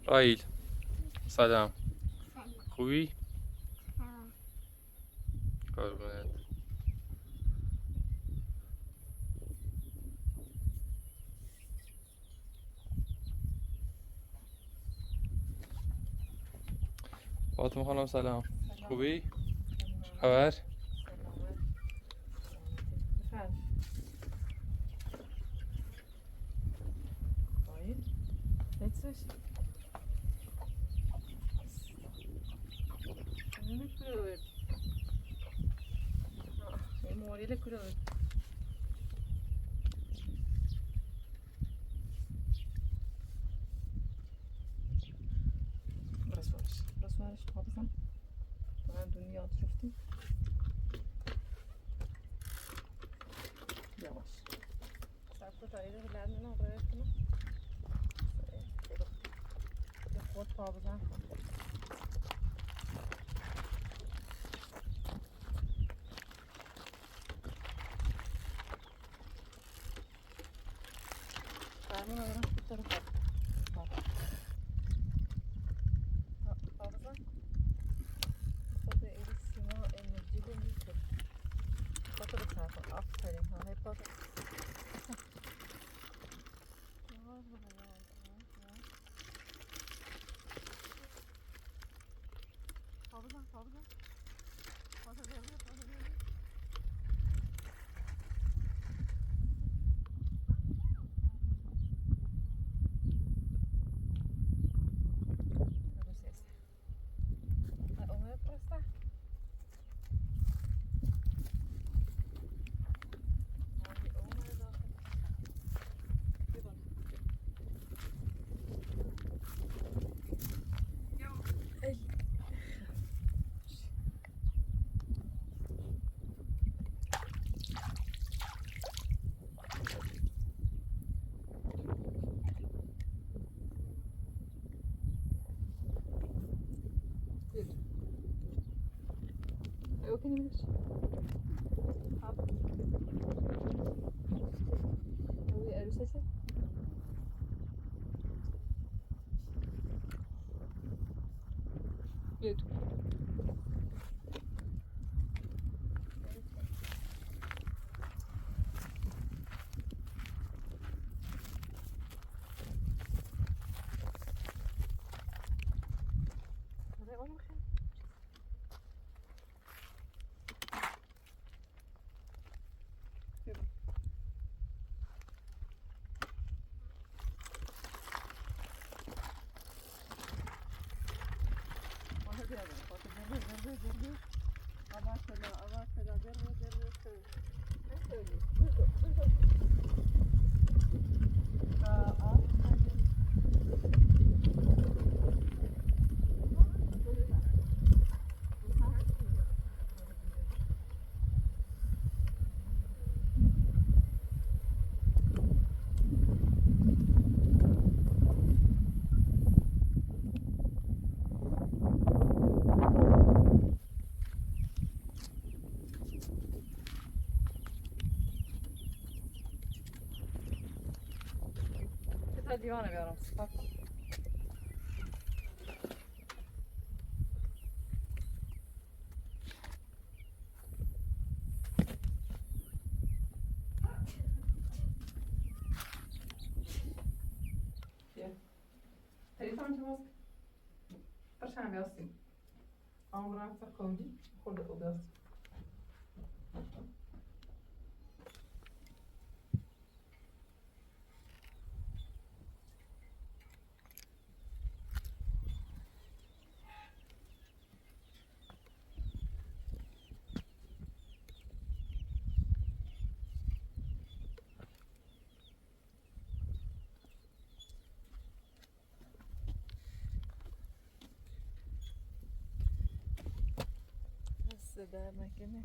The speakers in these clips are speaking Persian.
راهیل سلام. خوبی؟ قربونت. فاطمه خانم سلام. خوبی؟ خبر؟ دیوانه بیارم. Telefon çalmaz. Perşembe yazayım. Ama bıraksak koydu. Orada odası. Nasıl der mekene?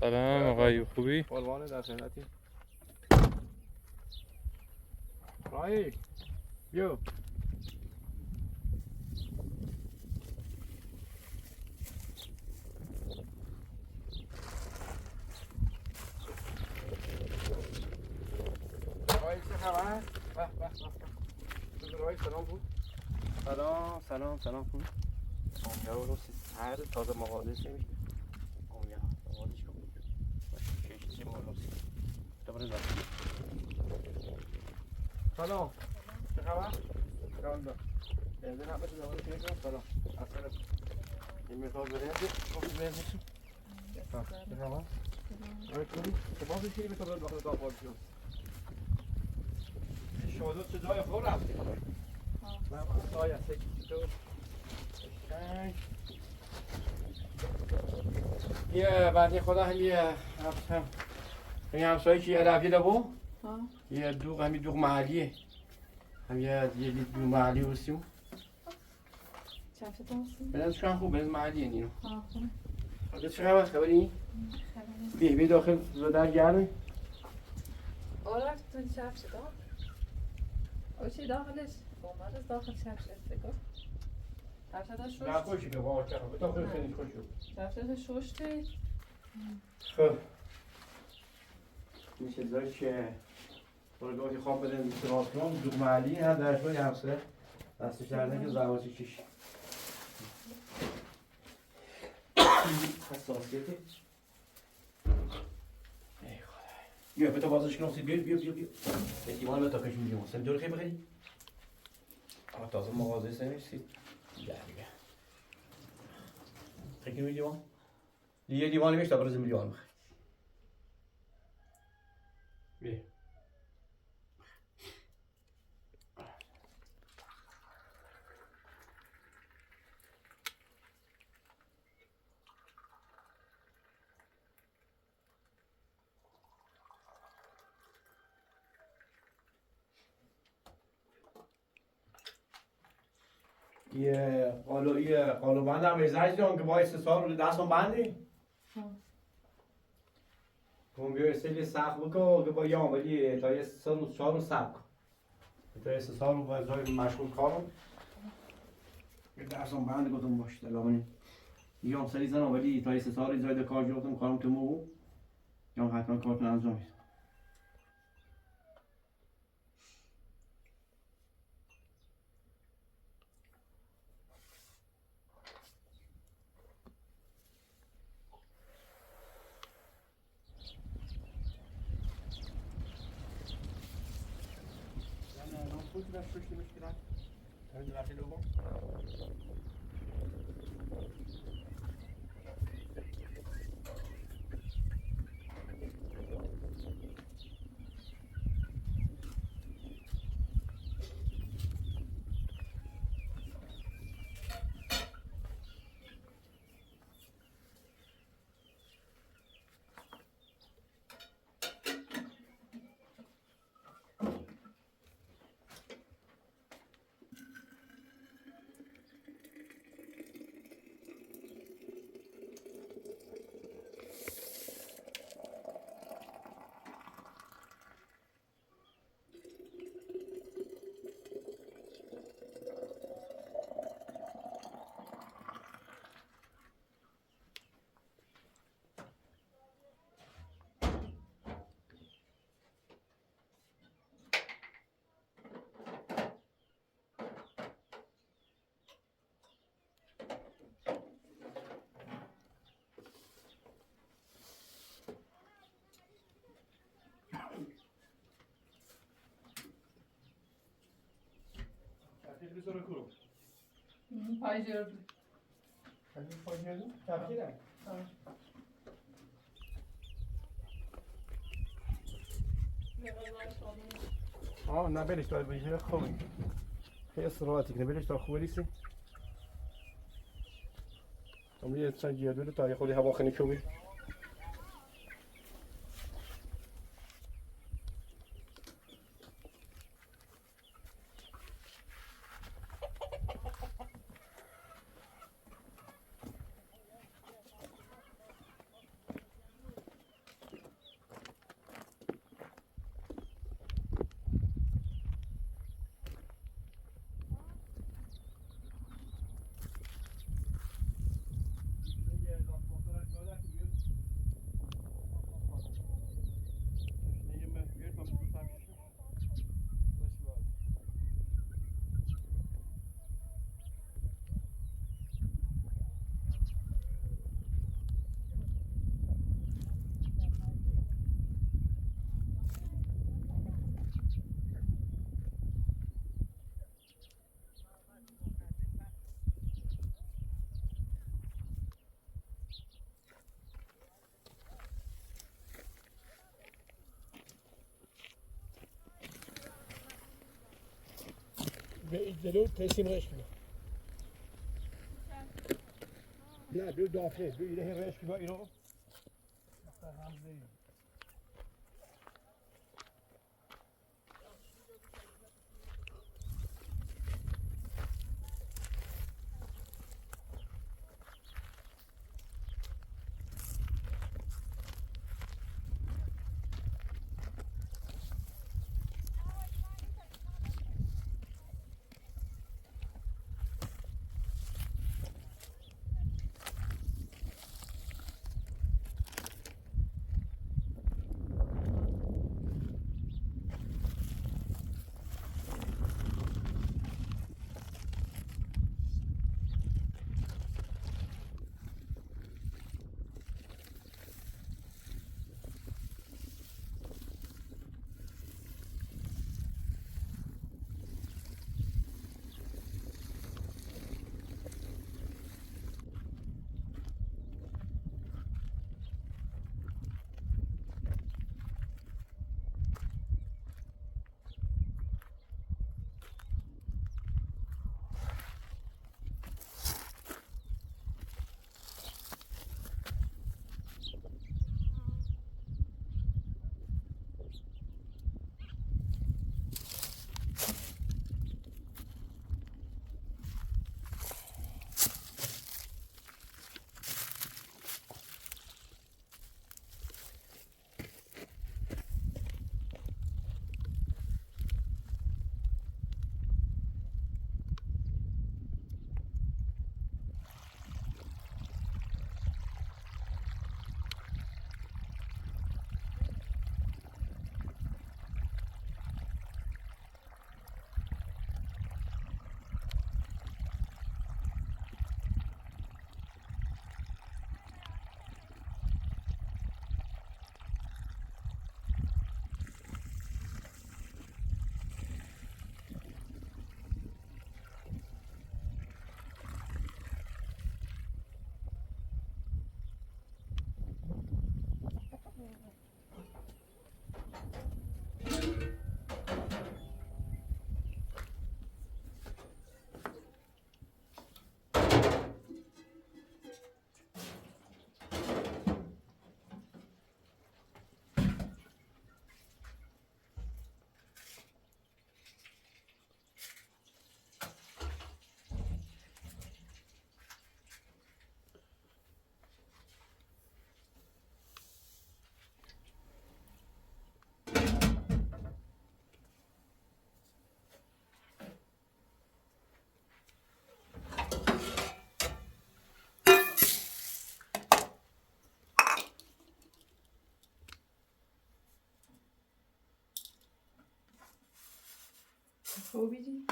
سلام آقای خوبی؟ قربان در خدمتی. راهیل بیا. راهیل چه خبر؟ به به به. راهیل سلام بود. سلام خوب. آمیا رو سر تازه مغازه نمیشه. آمیا مغازش کن. چه مغازه؟ دوباره زد. سلام. چه خبر؟ سلام. بنزین هم بده دوباره پیش کن. سلام. اصلا این مقدار برنج خوب بنزین. چه خبر؟ آره کنی. چه بازی چی به تو داخل داخل شد. شادو چه جای خور رفتی؟ من خدای است تو. یه بنده خدا هم یه این همسایه که یه رفیده بو یه دوغ همی دوغ محلیه هم یه دوغ محلی هستیم چند تا هستیم؟ بنز شوان خوب بنز محلیه اینو خب چه خبر خبری؟ بی داخل زدر گرمه آره تو چپ شد او چی داخلش؟ اومد از داخل چپ شد بگو چپ شد نه خوشی که واقعا چه خبر داخل خیلی خوش شد چپ شد ششتی خب این چیزایی که برگاهی خواب بدن راست کنم دوغ محلی هم درش باید همسه دستش درده که زواجی کشی حساسیتی ای خدای بیا به تو بازش کنم بیا به دیوان به تا کشیم دیوان سم دور خیلی بخیری آه تازه مغازه سمیشید دیگه خیلی می دیوان دیگه دیوانی میشه تا برزیم دیوان بخیر بیا یه قالو بند هم ازش دارم که باید 3 سال رو دستم بنده کن بیا سلی سخت بکن که با یه عملی تا یه 3 روز 4 روز سخت کن تا یه 3 سال رو باید زای مشغول کارم یه دستم بنده گفتم باش دلامنی یه هم سری زنم ولی تا یه 3 سال زای در کار جفتم کارم تو مو یا حتما کارتون انجام میدم پای جرب نه برش دار بشه خوبی خیلی سرعتی کنه برش دار خوبی نیستی اما یه چند گیردوله تا یه خودی هوا خیلی خوبی به جلو تسیم رشک کنه نه دو دافته دو ایره رشک کنه اینو خوبی؟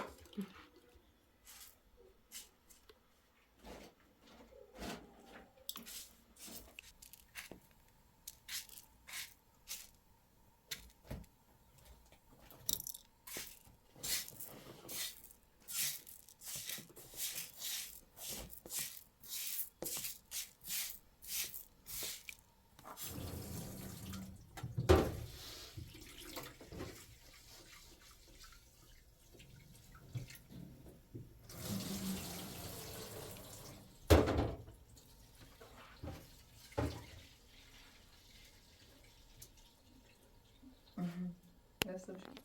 دستم شد.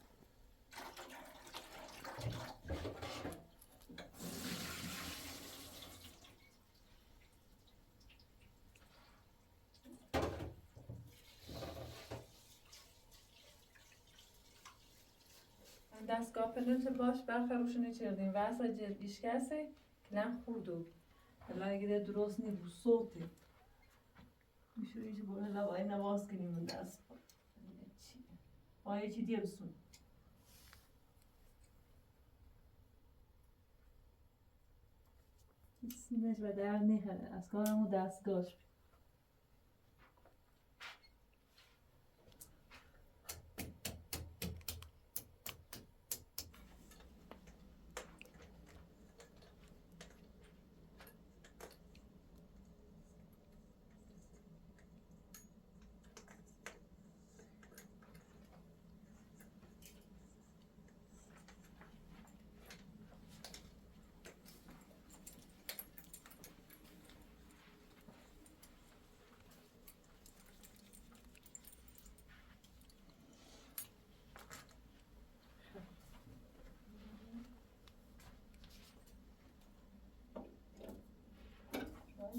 دستگاه پلنت باش برخروشونه چردیم واسه جلدیش کسی کلم خوردو اگه درست نی بو صوتی میشه ایش بونه لبایی نواز کنیم من دست آیا چی دیگه بسون سیمش و در نیخره از کارمو دستگاهش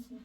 سلام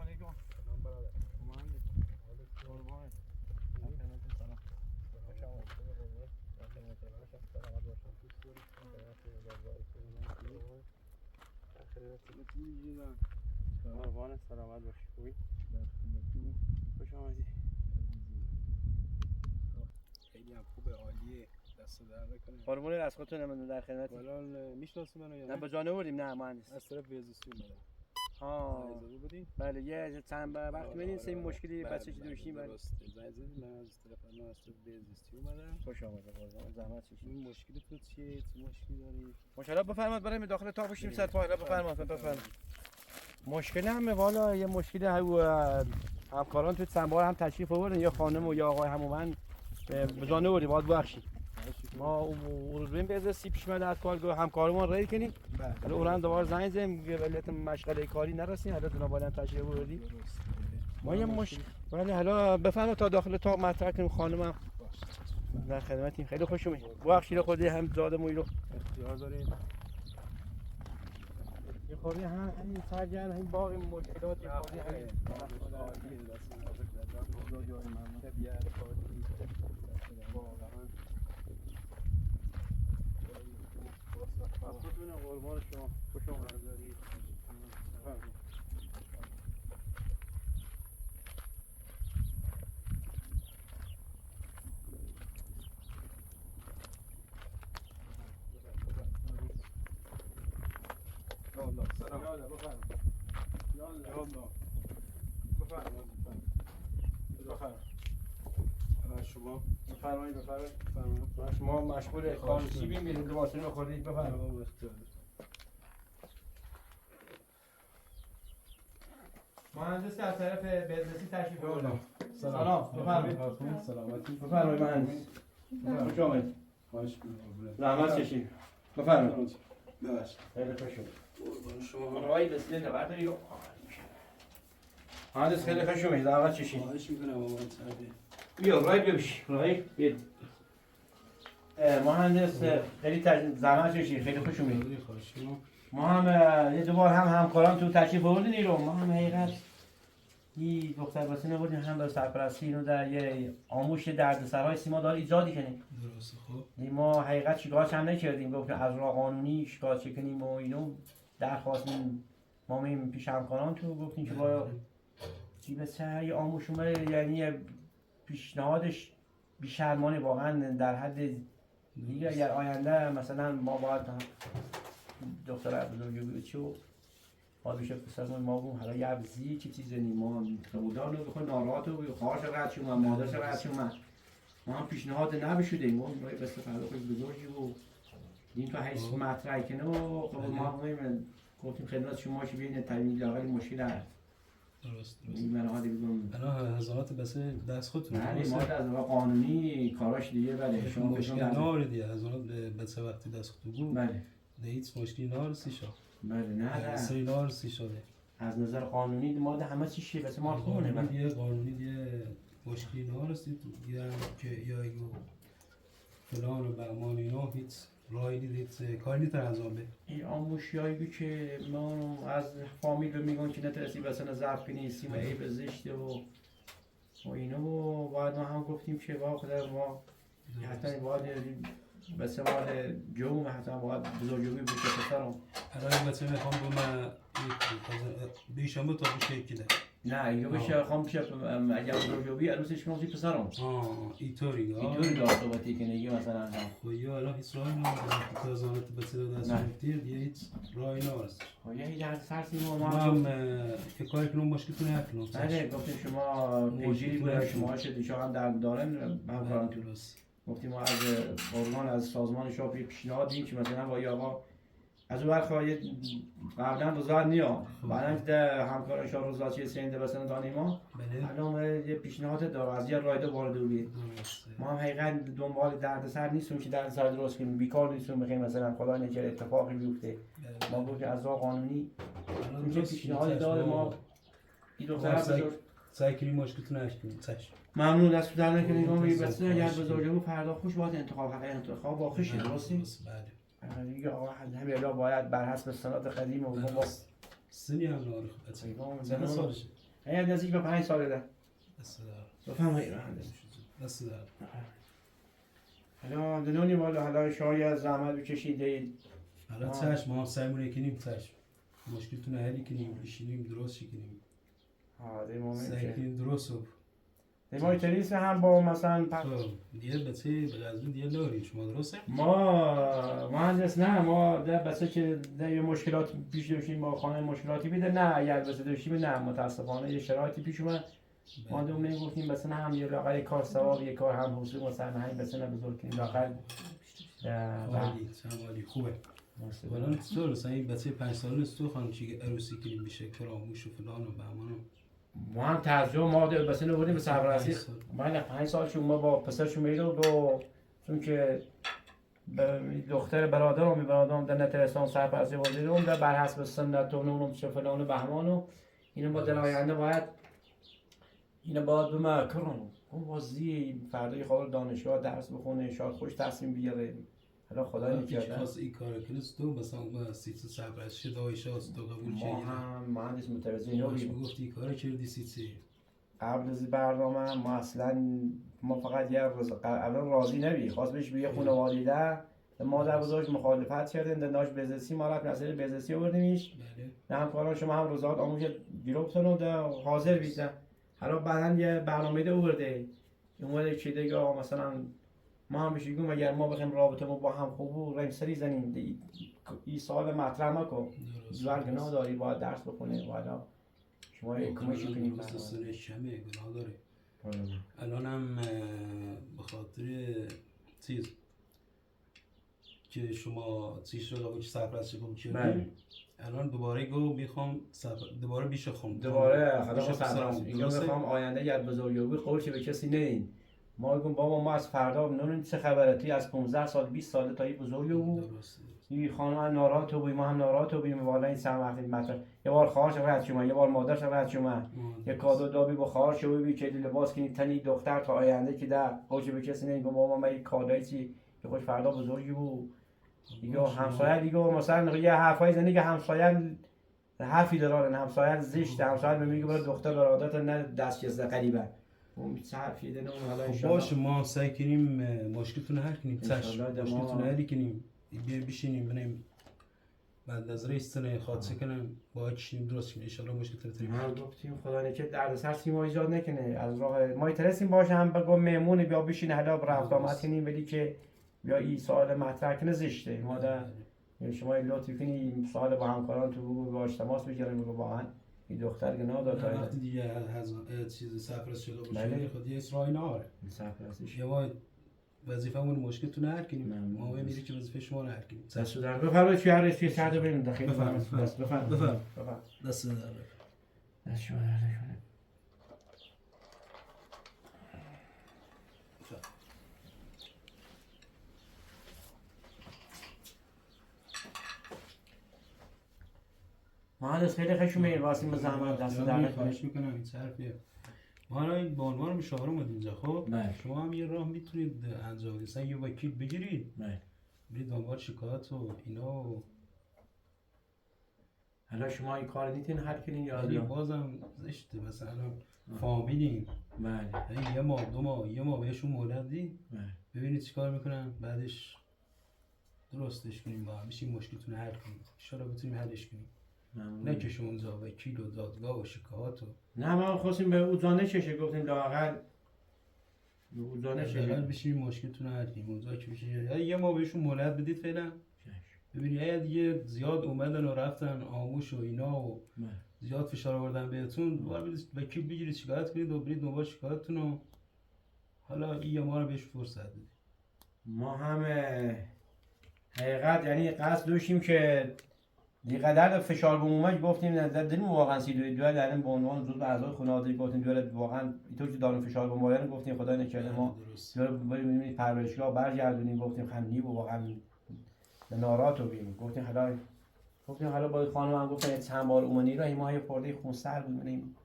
علیکم. سلام برادر. اومدی؟ قربانت. سلام. قربانت سلامت باشی. خوبی؟ خوش آمدی. خیلی هم خوبه، عالیه. دست در نکنه. قربون از خودتون من در خدمتی. والا میشناسی منو یا نه نه؟ به جان آوردیم. نه مهندس. از طرف ویزوسی اومدم. ها. زنگ بودی؟ بله یه چند وقتی می‌بینید سه مشکلی بچه‌چی داشتیم. درست. زنگ زدی من از طرف ویزوسی اومدم. خوش آمدید قربان. زحمت کشید. این مشکل تو چیه؟ چه مشکلی داری؟ ماشاءالله بفرمایید برای داخل اتاق بشیم سر پایلا بفرمایید. مشکل همه والا یه مشکلی همکاران تو سنبار هم تشریف آوردن یا خانم و یا آقای همومن به جان آوردیم باید بخشید. ما اون به سی پیش اومده از کارگاه همکارمون رای کنیم. حالا اونم دوباره زنگ زدیم میگه ولیت مشغله کاری نرسین حالا تو بالا تشریف آوردی. ما یه مشکل ولی حالا بفرمایید تا داخل اتاق مطرح کنیم خانمم در خدمتیم. خیلی خوش اومدید. بخشید خودی هم زادمون رو اختیار دارین. یه خوری هم این سرگرم این باقی مشکلات یه خوری همین قربان شما خوش آمدید. شما بفرمایید. شما مشغول خانشیبی میرید لباسونی رو خوردید بفرمایید. مهندس از طرف بزنسی تشریف آوردم. سلام بفرمایید. سلامتی. بفرمایید مهندس. خوش آمدید. خواهش زحمت کشید. بفرمایید. ببخشید. خیلی خوش اومدید. قربان شما. راهی بسیار برداری رو مهندس خیلی خوش اومدید زحمت چشید. خواهش میکنم آقا سعدی. بیا رای ببیش رای بیا. مهندس خیلی زحمت کشید خیلی خوش اومدید. خواهش میکنم. ما هم یه دوبار همکاران تو تشریف آوردین ایران. ما هم حقیقت این دختر واسه بودیم هم به سرپرستی اینو در یه آموزش دردسرهای سیما داره ایجادی کنیم. درسته خب. ما حقیقت شکایت هم نکردیم گفتیم از راه قانونی شکایت کنیم و اینو درخواستیم ما مییم پیش همکاران تو گفتیم که باید چی به سعی آموزشون بره یعنی پیشنهادش بی‌شرمانه واقعا در حد دیگه اگر آینده مثلا ما باید دختر بزرگی چو آبیش پسرمون ما بگم حالا یه عبزی چی چیزی ما خودان رو بخواه ناراحت و خواهش رد شما مادرش رد شما ما هم پیشنهاد نبشودیم ما بس فردا خود بزرگی و این تو حیث مطرح کنه و خب ما هم گفتیم خدمت شما که بیاین تامین لاغر مشکل هست درست. این مناهاتی بگم الان هزارات بس دست خودتون. بله ما از راه قانونی کاراش دیگه بله شما مشکل بهشون نار دیگه هزارات بس وقتی دست خودتون بود. بله هیچ مشکلی نارسی شد. بله نه سری نارسی شده. از نظر قانونی ماده همه چی چیه واسه ما خونه قانونی دیگه مشکلی نارسی دیگه که یا ایگو فلان و بهمان اینا هیچ راهی دید کاری نیتر انجام بده. این آموزشیایی که ما از فامیل رو میگن که نترسی مثلا ضعف کنی سیم عیب زشته و اینو و بعد ما هم گفتیم که با خدا ما حتی باید بس باید جوم حتی باید بزرگوی بود که پسرم الان بچه میخوام با من بیشم تا بشه کده. نه اینو بشه خواهم بشه اگر بزرگوی عروسش میگم پسرم ایطوری دار صحبتی کنه یه مثلا خب یا الان هیچ راهی نداره که زانت بچه رو دست گرفتی دیگه هیچ راهی نداره. خب یه هیچ سرسی ما هم که کاری کنم مشکلتون نکنم. بله گفتیم شما پیجی بود شما شد شما هم دارن همکاران تو گفتیم ما از ارگان از سازمان شما پیشنهاد دیم که مثلا با آقا از اون برخواهی قبلا روزگار نیا بعدن که همکاران شما روزگار چیه سینده بسن دانی ما الان یه پیشنهاد داره از یه رایده وارد بید ما هم حقیقت دنبال دردسر نیستیم که دردسر درست کنیم بیکار نیستیم بخیم مثلا خدا نکرده اتفاقی بیفته ما گفتیم از راه قانونی اینجا پیشنهاد داره ما این دختر بزرگ سعی کنیم مشکلتون نکنیم چشم ممنون دست در نکنید ما بس اگر بزرگمون فردا خوش باید انتخاب حق انتخاب با خوشی درستی دیگه آقا همه الا باید بر حسب سنت قدیم و با سنی هم نارخ بچه چند سالشه؟ این نزدیک به 5 ساله ده دست در بفرمایید دست در حالا دنونی والا حالا شاید زحمت بکشید حالا چشم ما سعی کنیم چشم مشکلتون رو حل کنیم بشینیم درست کنیم سعی کنیم درست ما تنیس هم با مثلا دیگه بچه به غزبین دیگه داریم شما درسته؟ ما مهندس نه ما در بچه که در یه مشکلات پیش داشتیم با خانه مشکلاتی بیده نه اگر بچه داشتیم نه متاسفانه یه شرایطی پیش اومد ما دوم نمیگفتیم بس نه هم یه لاغر کار ثواب یه کار هم حوصله مثلا همین بس نه بزرگ کنیم لاغر عالی عالی خوبه الان چطور مثلا این بچه 5 ساله است تو خانم چی عروسی کنیم بشه کراموش و فلان و بهمان ما هم ترجمه ما بس نه بودیم به سرپرستی من 5 سال شما با پسرشون میرو با چون که دختر برادرم برادرم در نترسان سرپرستی وزیرم در بر حسب سنت و نونم چه فلان و بهمان و اینو با در آینده باید اینو باید به ما کرم اون وازی فردای خال دانشگاه درس بخونه شاید خوش تصمیم بیاره حالا خدا نکرده خاص این کار کنه تو مثلا ما سیت سرپرستی دایش است تو قبول چه ما هم مهندس متوجه نبودیم گفتی کار کردی سیتی قبل از برنامه ما اصلا ما فقط یه روز اول راضی نبی خواست بهش به یه خانواده ده مادر بزرگ مخالفت کردن دناش بزنسی ما رفت مسئله بزنسی آوردیمش نه همکاران شما هم روزات آموزش گرفتن و حاضر بیدن حالا بعدن یه برنامه ده آورده اومده چه دیگه مثلا ما هم بهش میگم اگر ما بخوایم رابطه ما با هم خوب و رنگ سری زنیم این سوال مطرح نکن زور گناه داری باید درس بخونه باید شما کمک کنید سن شمه گناه داره الان هم به خاطر چیز که شما چیز رو قبول سرپرستی کنم کردیم الان دوباره گو میخوام دوباره بیشه خون دوباره خدا سرپرست اینجا میخوام آینده یاد بزرگی قول که به کسی ندین ما میگم بابا ما از فردا نمیدونیم چه خبره، توی از 15 سال 20 ساله تا این بزرگی بود. درست. این خانم هم ناراحت بود، ما هم ناراحت بودیم. والا این سه وقتی مثلا یه بار خواهرش رد شما، یه بار مادرش رد شما، یه کادو دابی با خواهرش بی که لباس کنی تنی دختر تا آینده که در اوج به کسی نمیگم بابا من این کادای چی که خوش فردا بزرگی بود. دیگه همسایه دیگه مثلا یه حرفای زنی که همسایه حرفی دارن، همسایه زشت، همسایه میگه برای دختر برادرت نه دست چیز قریبه. اون چه حرفی داره اون حالا ان شاء الله. باشه ما سعی کنیم مشکلتون حل کنیم. ان شاء الله مشکلتون حل کنیم. بیا بشینیم ببینیم بعد از رئیستن خاطر کنم با کشیم درست کنیم ان شاء الله مشکل ترتیب ما گفتیم خدا نکنه دردسر سیما ایجاد نکنه از راه ما ترسیم باشه هم بگم مهمون بیا بشین حالا رفت آمد کنیم ولی که بیا این سوال مطرح کنه زشته. ما در شما لطفی کنی سوال با همکاران تو بگو باش تماس بگیریم بگو واقعا این دختر گناه داره تا وقتی دیگه از چیز سفرش شده باشه بله. خود یه اسرائیل ناره سفرش یه وای وظیفمون مشکلتون حل کنیم. ما میری که وظیفه شما رو حل کنیم. دست در بفرمایید چه هر چیزی کرده بریم داخل بفرمایید. بفرمایید دست در دست شما در نکنه. مهندس خیلی خشمه واسه زحمت دست در نکنه. خواهش میکنم این حرفیه. ما الان به عنوان مشاور اومدیم اینجا خب بله. شما هم یه راه میتونید انجام بدید. مثلا یه وکیل بگیرید بله. برید دنبال شکایت و اینا و حالا شما این کار نیتین حل کنین یا ولی حالا بازم زشته. مثلا فامیلیم بله یه ماه دو ماه یه ماه بهشون مهلت دید بله ببینید چیکار میکنن بعدش درستش کنیم با هم میشیم مشکلتون رو حل کنیم ان شاءالله بتونیم حلش کنیم. ممنون. نه که شما اونجا وکیل و دادگاه و شکایت و نه ما خواستیم به اوزانه چشه گفتیم لااقل به اوزانه حداقل چشه بشیم مشکلتون رو حل کنیم. اونجا که بشه یه ماه بهشون مهلت بدید فعلا ببینید اگه دیگه زیاد اومدن و رفتن آموش و اینا و زیاد فشار آوردن بهتون دوباره برید وکیل بگیرید شکایت کنید و برید دنبال شکایتتون و حالا این یه ماه رو بهش فرصت بدید. ما هم حقیقت یعنی قصد داشتیم که دیقدر فشار بومش گفتیم نظر داریم واقعا سیدوی دوال داریم به عنوان جزء اعضای خانواده گفتیم دوال واقعا اینطور که داریم فشار بومایان گفتیم خدا نکرده ما دوال بریم پرورشگاه برگردونیم گفتیم خندی و واقعا ناراحت بودیم گفتیم حالا با خانم هم گفتن چند بار اومنی رو ما یه خورده خونسر بودیم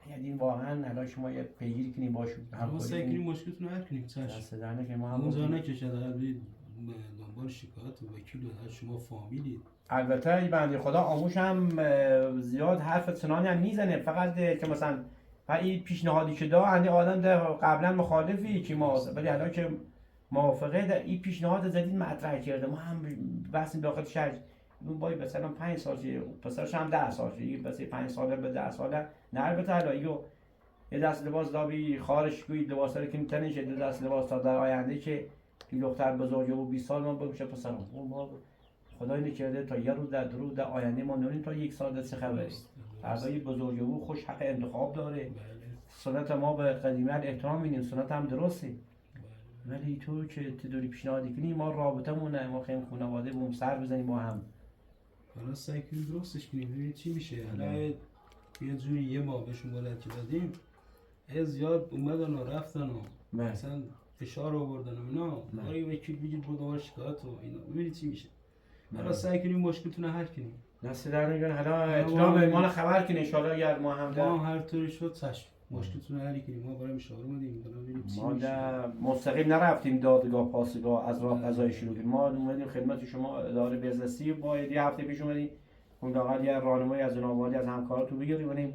یعنی این واقعا حالا شما یه پیگیری کنیم باشو ما سعی کنیم مشکلتون رو حل کنیم. دست در نکنه ما هم اونجا نکشه حداقل برید دنبال شکایت و وکیل و شما فامیلید. البته این بنده خدا آموش هم زیاد حرف سنانی هم میزنه فقط که مثلا این پیشنهادی که داد آدم ده قبلا مخالفی که ما ولی الان که موافقه ده این پیشنهاد زدید مطرح کرده ما هم بحث داخل شهر اون بای مثلا 5 سال پسرش هم 10 سال این بس 5 ساله به 10 ساله نه البته حالا یه دست لباس دابی خارش گوی لباس رو که میتنش دو دست لباس تا در آینده که این دختر بزرگه و 20 سال ما بشه پسرم ما خدای نکرده تا یه روز در دو روز در آینده ما نوریم تا یک سال چه خبره. فردای بزرگه او خوش حق انتخاب داره. سنت ما به قدیمیت احترام میدیم سنت هم درسته. ولی تو که تدوری پیشنهادی کنی ما رابطه مونه ما خیلی خانواده بوم سر بزنیم با هم. حالا سعی کنیم درستش کنیم ببینید چی میشه. حالا یه جوری یه ماه بهشون مهلت دادیم زیاد اومدن و رفتن و مثلا فشار آوردن و اینا برای وکیل بگیر بود شکایت و اینا ببینید چی میشه. حالا سعی کنیم مشکلتون رو حل کنیم. دست در نگن حالا اطلاع ما خبر کنین ان شاء الله اگر ما هم ما هر طوری شد چشم مشکلتون رو حل کنیم. ما برای مشاوره اومدیم ببینیم چی ما میشه. در مستقیم نرفتیم دادگاه پاسگاه از راه قضایی شروع کردیم ما اومدیم خدمت شما اداره بزنسی با یه هفته پیش اومدیم اون لاقل یه راهنمایی از جناب عالی از همکاراتون بگیریم ببینیم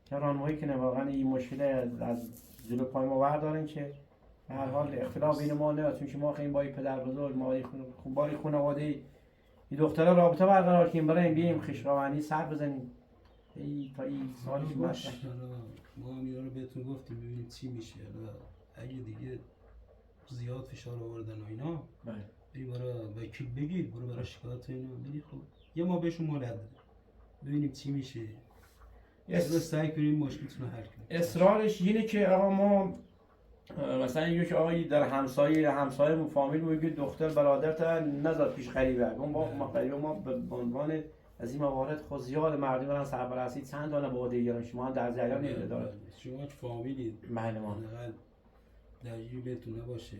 چه راهنمایی کنه واقعا این مشکل از جلو پای ما بردارن که به هر حال اختلاف بین ما نه چون ما خیلی با پدر بزرگ ما با خانواده این دخترها رابطه برقرار کنیم برای بیایم خوشروانی سر بزنیم تا این سالی که باشه ما هم اینا رو بهتون گفتیم ببینیم چی میشه. حالا اگه دیگه زیاد فشار آوردن و اینا بری برای وکیل بگیر برای شکایت اینا بری خب یه ما بهشون مهلت بده ببینیم چی میشه. سعی کنیم مشکلتون رو حل کنیم. اصرارش اینه که آقا ما مثلا یک آقایی در همسایه فامیل میگه دختر برادرت نذار پیش غریبه اون با ما غریبه ما به عنوان از این موارد خود زیاد مردم دارن سرپرستی چند دانه باده ایران شما هم در جریان دارید شما فامیلید بله ما درگیر بهتون نباشه.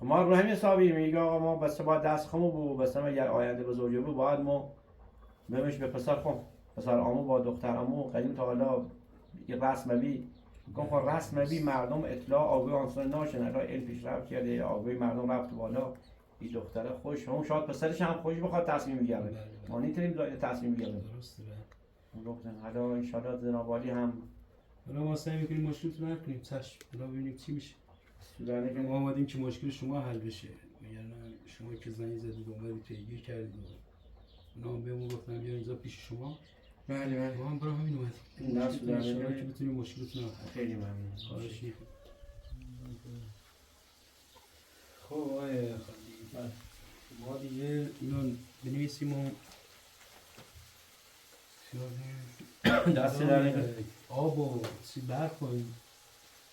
ما رو همین حسابی میگه آقا ما بس باید دست خمو بود بس ما اگر آینده بزرگی بود باید ما بهش به پسر خم پسر آمو با دختر آمو قدیم تا حالا رسم بی کن خب رسم بی مردم اطلاع آگوی آنسان ناشن الان علم پیشرفت کرده آگوی مردم رفت بالا این دختر خوش هم شاید پسرش هم خوش بخواد تصمیم بگیره ما نیتونیم تصمیم بگیریم درسته. گفتن حالا ان شاء الله جناب عالی هم حالا ما سعی می‌کنیم مشکلتون رو حل کنیم. چشم. حالا ببینیم چی میشه. سودانه ما اومدیم که مشکل شما حل بشه. یعنی شما که زنگ زدید اومدید پیگیر کردید. اونا هم بهمون گفتن بیا اینجا پیش شما. بله ما هم برای همین اومدیم. نه، مشکلتون ان سودانه که بتونیم مشکلتون رو حل کنیم. خیلی ممنون خواهش می‌کنم. خب آقای خلیل ما دیگه اینو بنویسیم و دست در نکنه. آب و برق کنیم.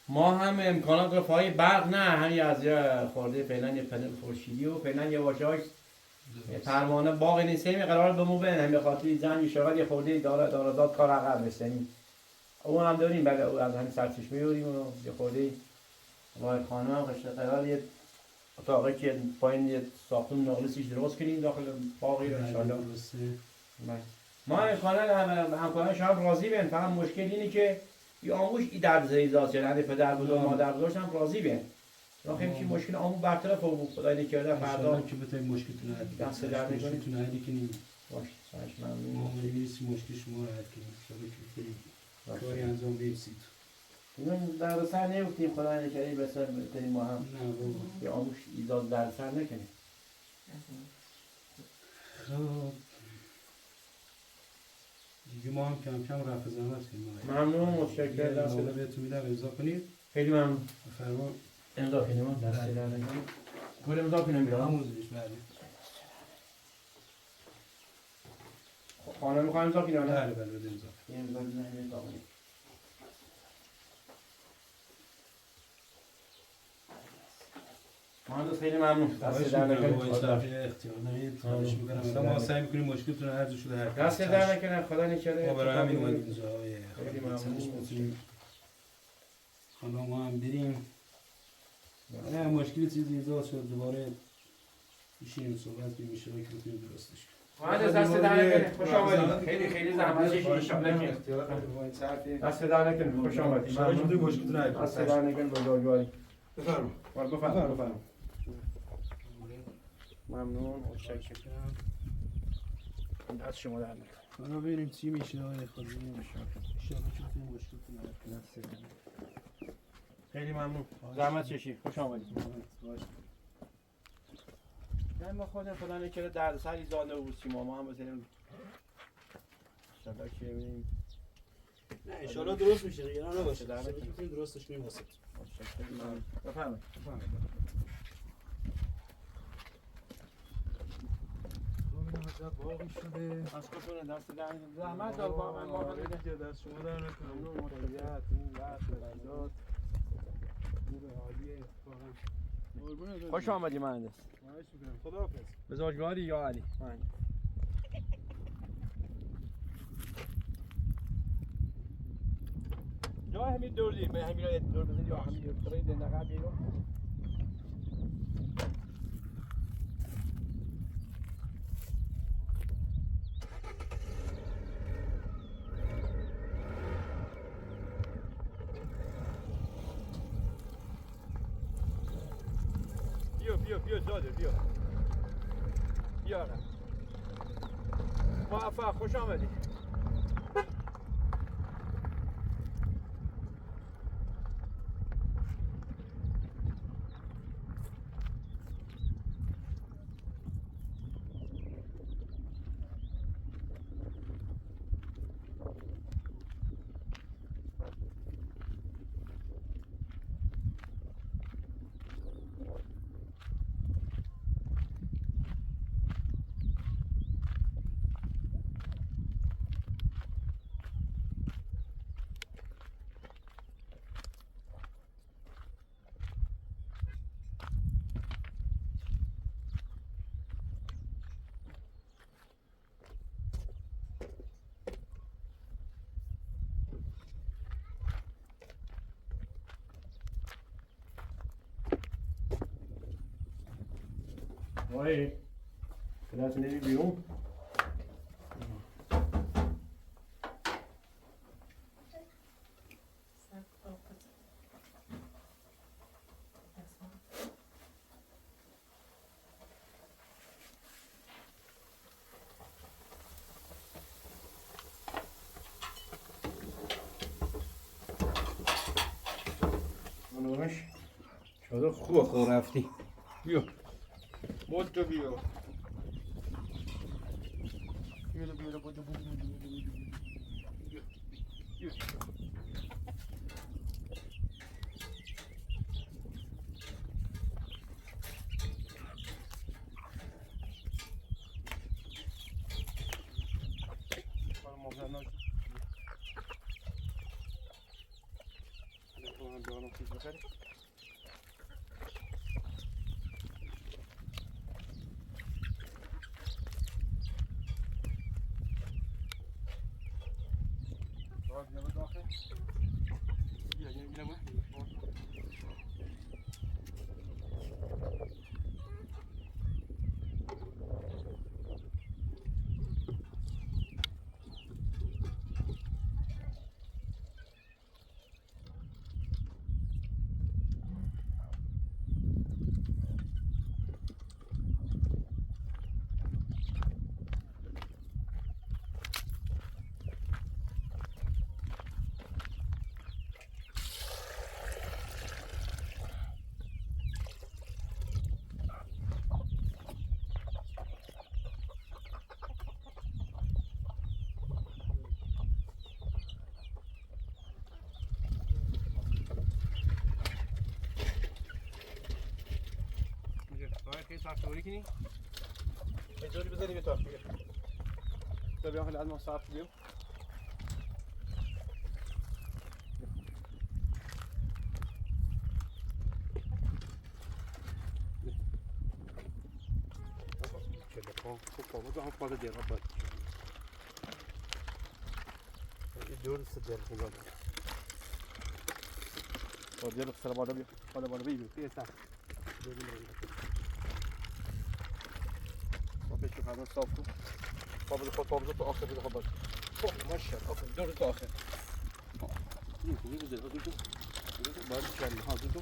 ما هم امکانات رفاهی برق نه همین از یه خورده فعلا یه پنل خورشیدی و فعلا یه واژه‌اش پروانه باقی نیستیم قرار به مو بین هم به خاطر زنگ شغال یه خورده دارازات کار عقب رسیدیم اون هم داریم بله از همین سرچشمه میوریم و یه خورده وای خانم هم قشنگ قرار یه اتاقی که پایین یه ساختمون نقلسیش درست کنیم داخل باقی رو ان شاء الله ما همکاران شما راضی بین فقط مشکل اینه که این آموش این درد زیزاست یعنی پدر بزرگ مادر بزرگ هم راضی بین چون خیلی مشکل آمو برطرف بود خدای نکرده فردا که بتونیم مشکلتون رو حل کنیم. دست در نکنید. مشکلتون رو حل کنیم. باشه سرش ما ممنون می‌نویسیم مشکل شما رو حل کنیم. شما که بتونیم کاری انجام بدید. اینو در سر نمیفتیم خدای نکرده بسر بتونیم ما هم نه بابا. یه آموش ایزاد در سر نکنیم خب دیگه ما هم کم کم رفع زحمت کنیم. ممنون متشکرم دست نامه بهتون میدم امضا کنید. خیلی ممنون فرما امضا کنیم دست در نکنیم گل امضا کنیم بیرام آموزش بله. خانه میخوایم امضا کنیم بله بله بده امضا. یه امضا بزنیم امضا کنیم مهندس خیلی ممنون دست در نکنیم اختیار نمید. خواهش می‌کنم. ما سعی می‌کنیم مشکلتون رو هر جور شده حل کنیم. دست در نکنه خدا نکرده ما برای همین اومدیم اینجا. خیلی ممنون حالا ما هم بریم. نه مشکلی چیزی ایجاد شد دوباره میشینیم صحبت کنیم میشه که بتونیم درستش کنیم. مهندس دست در نکنه خوش آمدید خیلی خیلی زحمت کشیدید ان شاء الله دست در نکنه خوش آمدید ممنون مشکلتون رو حل دست در نکنه بزرگواری بفرمایید. بفرمایید ممنون متشکرم دست شما در نکنه حالا ببینیم چی میشه آقای خلیل ان شاءالله که بتونیم مشکلتون رو حل کنیم. خیلی ممنون زحمت کشید خوش آمدید نه ما خودم خدا نکنه دردسر ایجاد نبودیم ما هم بزنیم ان شاء الله که ببینیم نه ان شاءالله درست میشه دیگه نه نباشه در حالی که بتونیم درستش کنیم واسه متشکرم بفرمایید باقی شده از خودتون دست در زحمت دار واقعا ما دست شما در نکنه. ممنون مدیریت این وقت برداد خوش آمدی مهندس خداحافظ. بزرگواری یا علی یا همین دور دیم همین رو دور بزنید یا همین دور برای دندقه بیرون بیا داده بیا موفق خوش آمدی وای پدرت نمی بیرون منوش شده خوب خور رفتی بیا بودو بیا بیا بودو بیا خیلی سخت دوری کنی اجازه بذاری به طرف بیا تا بیا حالا از ما صرف بیا خوب هم فاده دیر باید دور سدر خوبه باید دیر سر بالا بیا بالا بیا بیا سر بشوف هذا صافكم قبل خط قبل خط آخر بده خبر فوق ماشي آخر دور تو آخر يمكن يبدأ هذوكم بعد كان هذوكم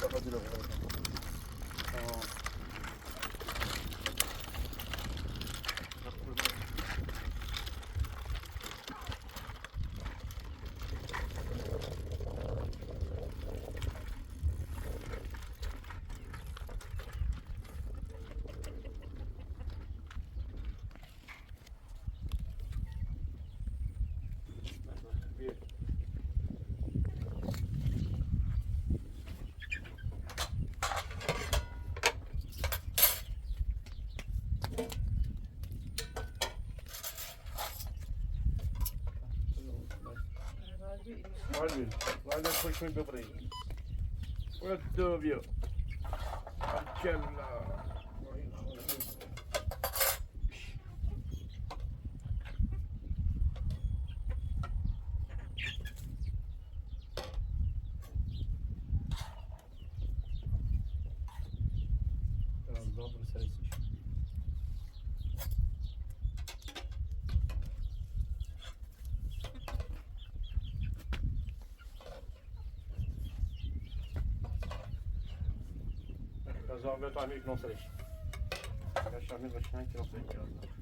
تقدر Valde خوش من ببری ودو بیا جلا добре сресиш Zahmet amir knopsarish. Я шамил вачнан knopsarish.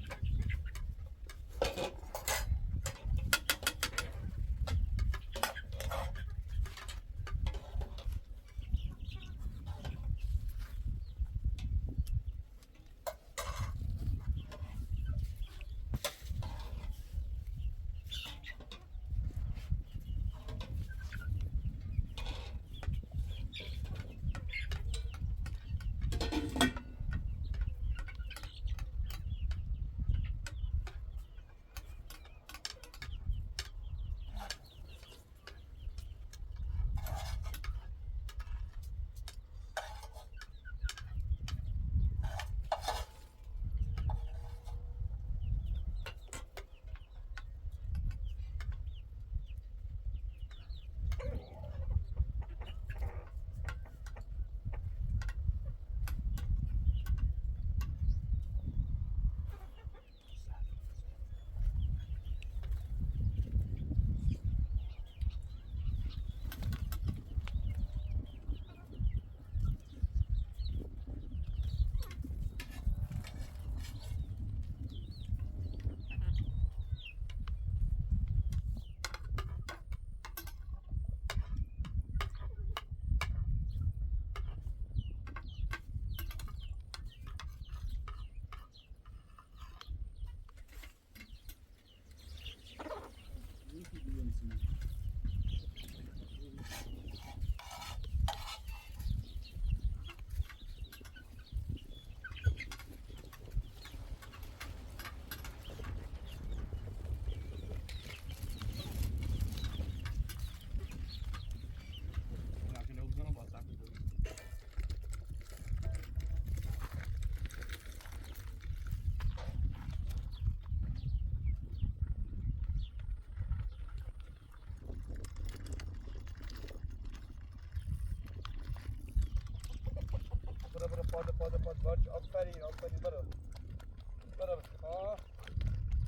پاد برچ آفرین برو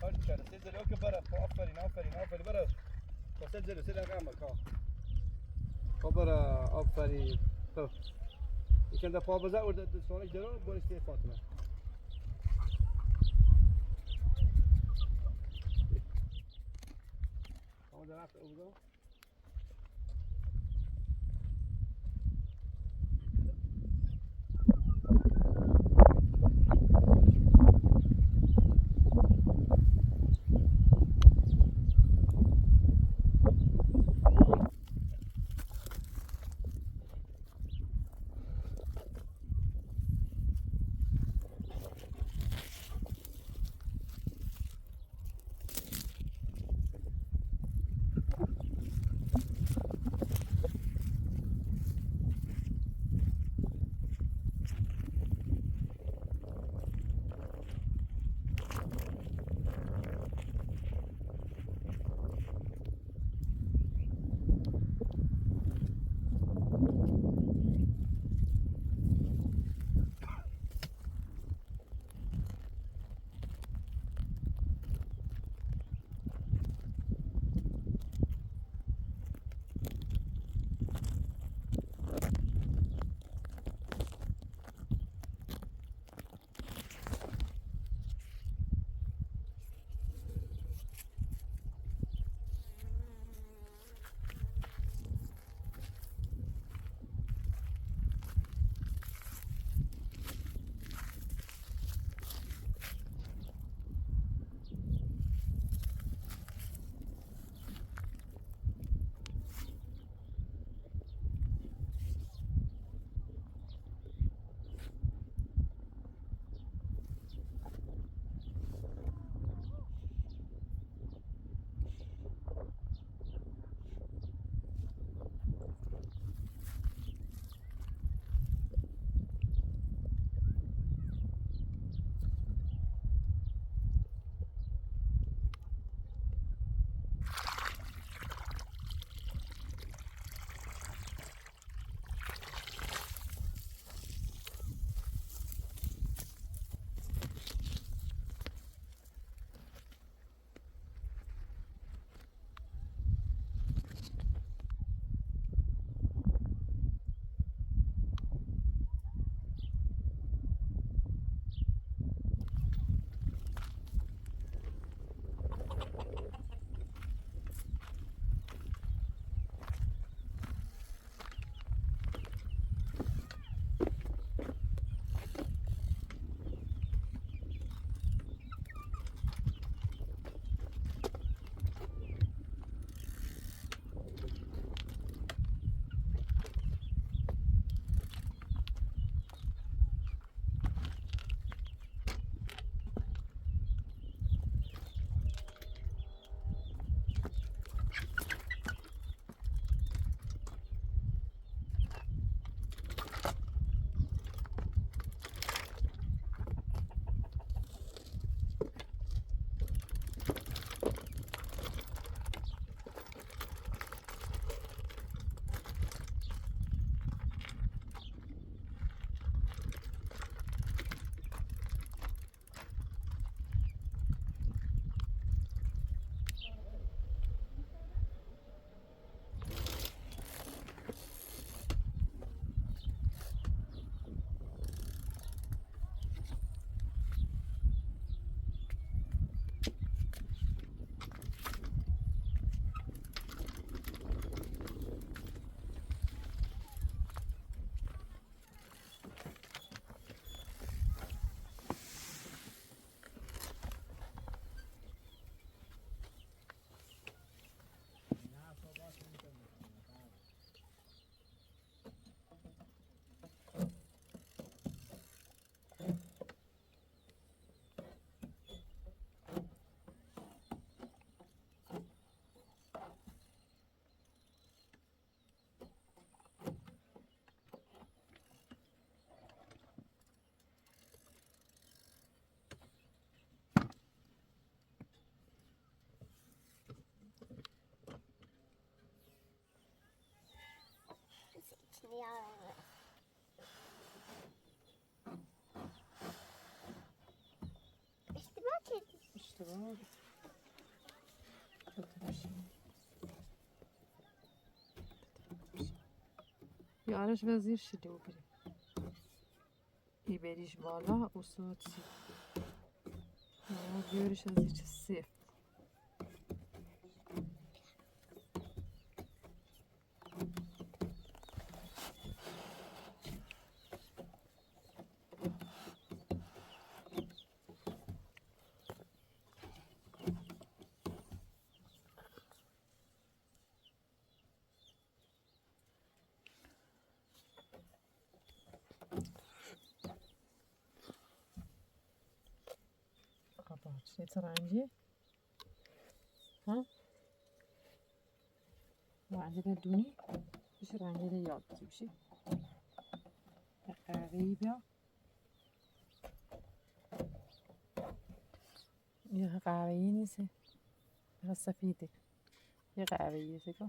هرچی کرده 3 زلو که برو آفرین برو با 3 زلو 3 دقیقه هم برو آفرین برو یکم در پا بزن و سوالش درو برش دی فاطمه اما درخت اوزا اشتباه بیارش وزیر شده و بریم ای بریش بالا و ساعت سی بیارش از ایچ سیف چه رنگی؟ ها؟ رنگی دونی؟ بشه رنگی یاد بشی قهوه‌ای بیا یه قهوه‌ای نیست یه سفیده یه قهوه‌ایه سکو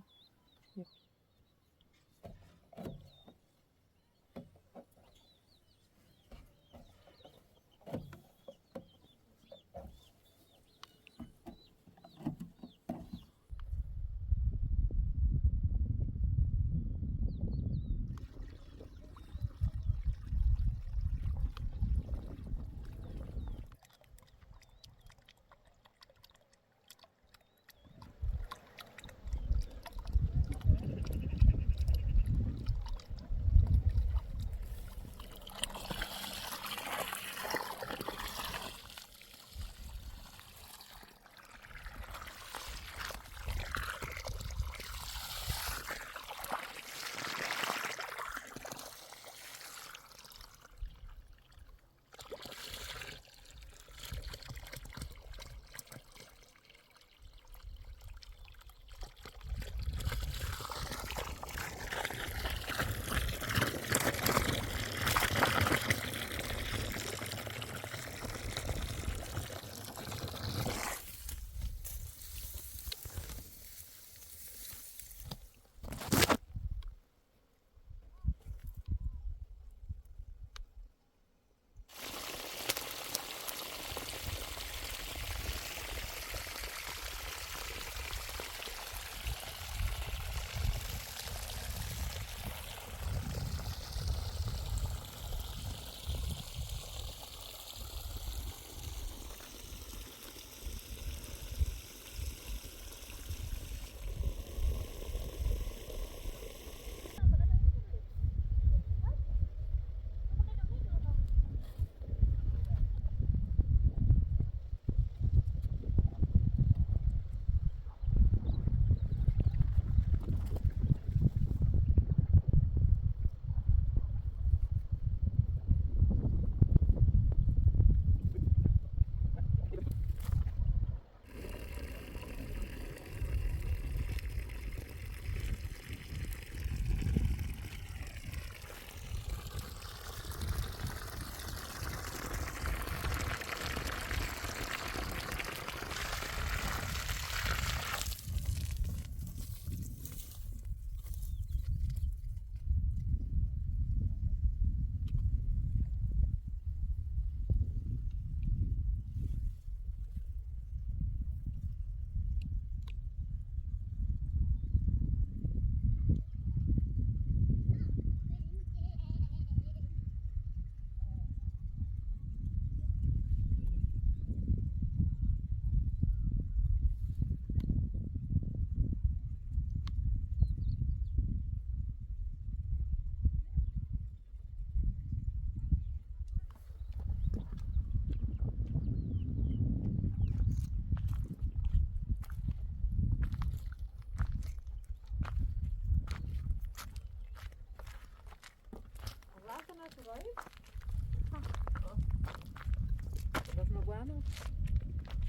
Bueno,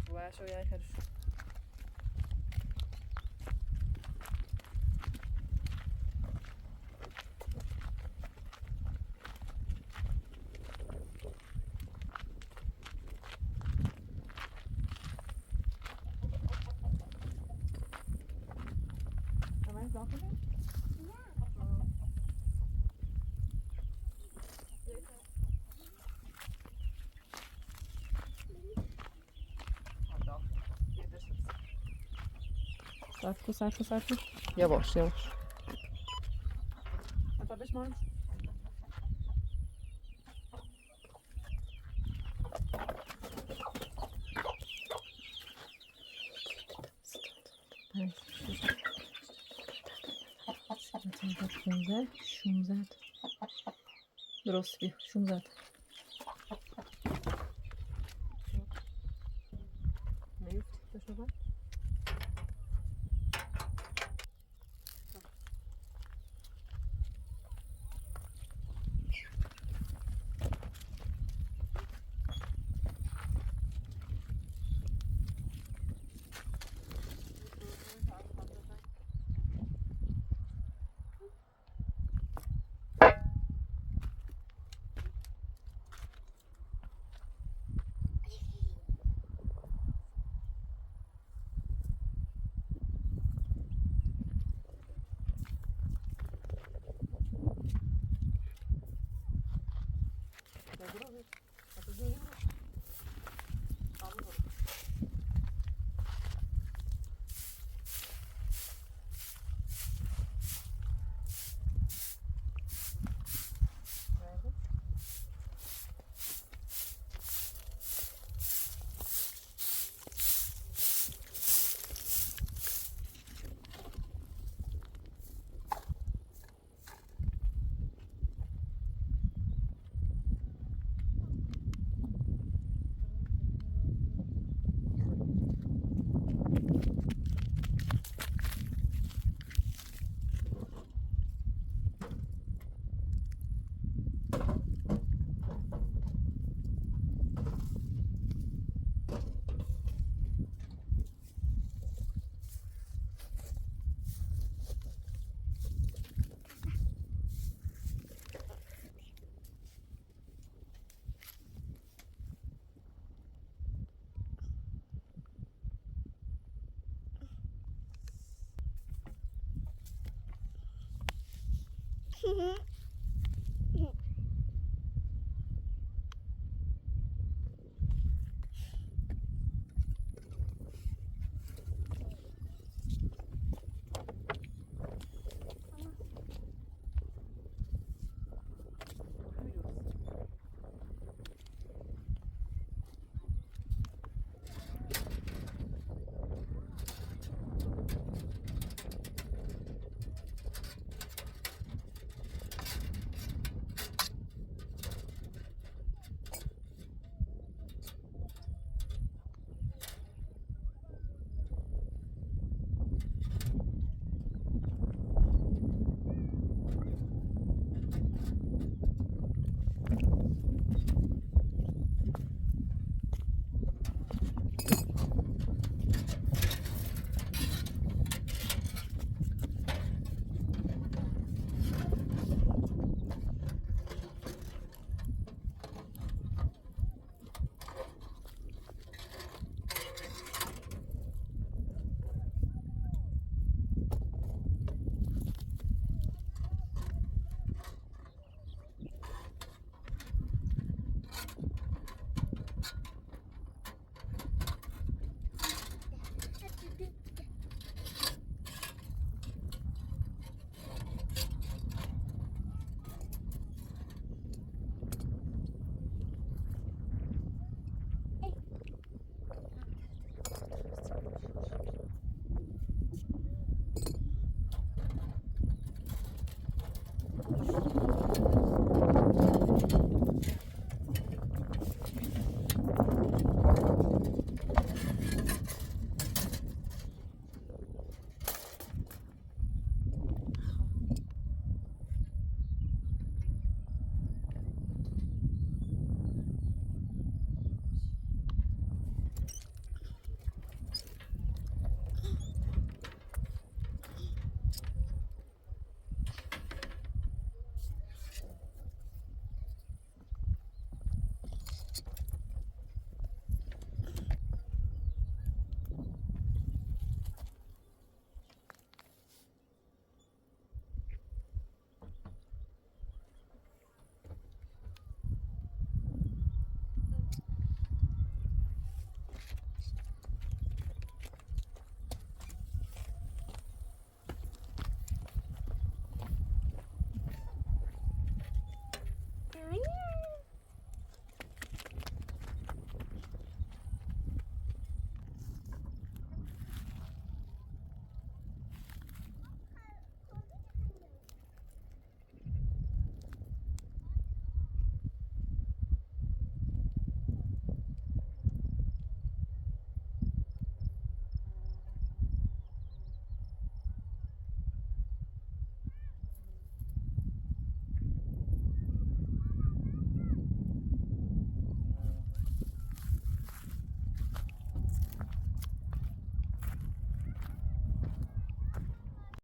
voy a show you صرف کن. یواش. حتی بشمارم. شونزد درست بیا 16 نیفت بشو Mhm.